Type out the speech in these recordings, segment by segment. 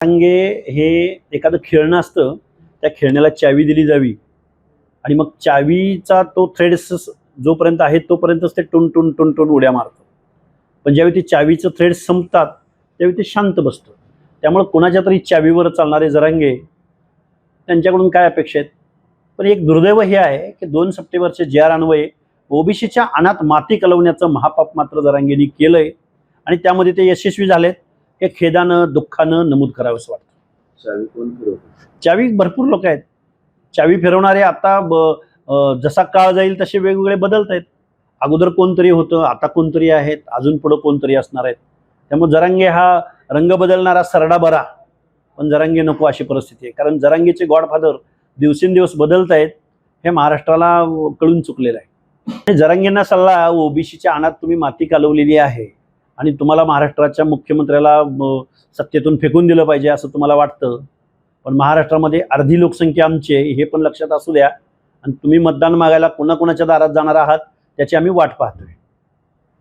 जरांगे हे एखादं खेळणं असतं, त्या खेळण्याला चावी दिली जावी आणि मग चावीचा तो थ्रेड्स जोपर्यंत आहे तोपर्यंतच ते टुन टुन टुन टुन उड्या मारतं. पण ज्यावेळी ते चावीचं थ्रेड्स संपतात त्यावेळी ते शांत बसतं. त्यामुळे कोणाच्या तरी चावीवर चालणारे जरांगे त्यांच्याकडून काय अपेक्षा आहेत. पण एक दुर्दैव हे आहे की 2 सप्टेंबरचे JR अन्वये ओबीसीच्या अनात माती कलवण्याचं महापाप मात्र जरांगेंनी केलंय आणि त्यामध्ये ते यशस्वी झालेत. हे खेदानं दुःखानं नमूद करावंसं वाटतं. चावी कोण फिरवतं? चावी भरपूर लोक आहेत. चावी फिरवणारे आता जसा काळ जाईल तसे वेगवेगळे बदलत आहेत. अगोदर कोणतरी होतं, आता कोणतरी आहेत, अजून पुढं कोणतरी असणार आहेत. त्यामुळे जरांगे हा रंग बदलणारा सरडा बरा, पण जरांगे नको अशी परिस्थिती आहे. कारण जरांगेचे गॉडफादर दिवसेंदिवस बदलत आहेत हे महाराष्ट्राला कळून चुकलेलं आहे. जरांगेंना सल्ला, ओबीसीच्या अनात तुम्ही माती कालवलेली आहे आणि तुम्हाला महाराष्ट्राच्या मुख्यमंत्र्याला सत्तेतून फेकून दिलं पाहिजे असं तुम्हाला वाटतं. पण महाराष्ट्रामध्ये अर्धी लोकसंख्या आमची आहे हे पण लक्षात असू द्या. आणि तुम्ही मतदान मागायला कोणाकोणाच्या दारात जाणार आहात त्याची आम्ही वाट पाहतोय.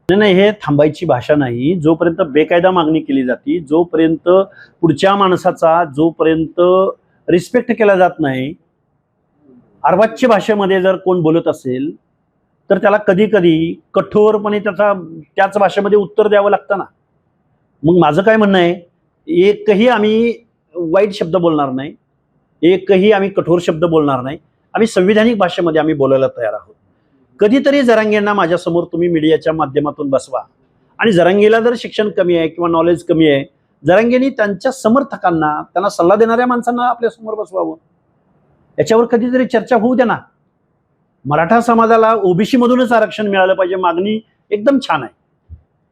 नाही, हे थांबायची भाषा नाही. जोपर्यंत बेकायदा मागणी केली जाते, जोपर्यंत पुढच्या माणसाचा जोपर्यंत रिस्पेक्ट केला जात नाही, अर्वाच्य भाषेमध्ये जर कोण बोलत असेल तर त्याला कधी कधी कठोरपणे त्याच भाषेमध्ये उत्तर द्यावं लागतं ना. मग माझं काय म्हणणं आहे, एकही आम्ही वाईट शब्द बोलणार नाही, एकही आम्ही कठोर शब्द बोलणार नाही. आम्ही संविधानिक भाषेमध्ये आम्ही बोलायला तयार आहोत. कधीतरी जरांगेंना माझ्यासमोर तुम्ही मीडियाच्या माध्यमातून बसवा आणि जरांगेला जर शिक्षण कमी आहे किंवा नॉलेज कमी आहे, जरांगेंनी त्यांच्या समर्थकांना, त्यांना सल्ला देणाऱ्या माणसांना आपल्या समोर बसवावं. याच्यावर कधीतरी चर्चा होऊ द्या ना. मराठा समाजाला ओबीसी मधूनच आरक्षण मिळालं पाहिजे, मागणी एकदम छान आहे.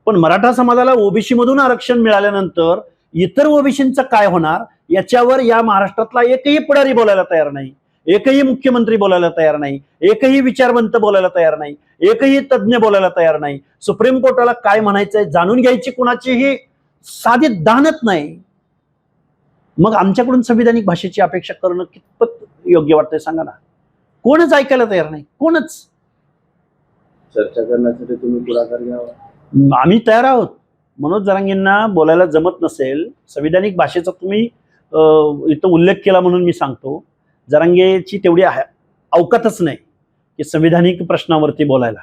पण मराठा समाजाला ओबीसी मधून आरक्षण मिळाल्यानंतर इतर ओबीसींचं काय होणार याच्यावर या महाराष्ट्रातला एकही पुढारी बोलायला तयार नाही, एकही मुख्यमंत्री बोलायला तयार नाही, एकही विचारवंत बोलायला तयार नाही, एकही तज्ज्ञ बोलायला तयार नाही. सुप्रीम कोर्टाला काय म्हणायचंय जाणून घ्यायची कुणाचीही साधी दानत नाही. मग आमच्याकडून संविधानिक भाषेची अपेक्षा करणं कितपत योग्य वाटतंय सांगा ना. कोणच ऐकायला तयार नाही, कोणच. चर्चा करण्यासाठी तुम्ही पुढाकार घ्यावा. आम्ही तयार आहोत. मनोज जरांगेंना बोलायला जमत नसेल, संविधानिक भाषेचा तुम्ही इथं उल्लेख केला म्हणून मी सांगतो, जरांगेची तेवढी अवकातच नाही की संविधानिक प्रश्नावरती बोलायला.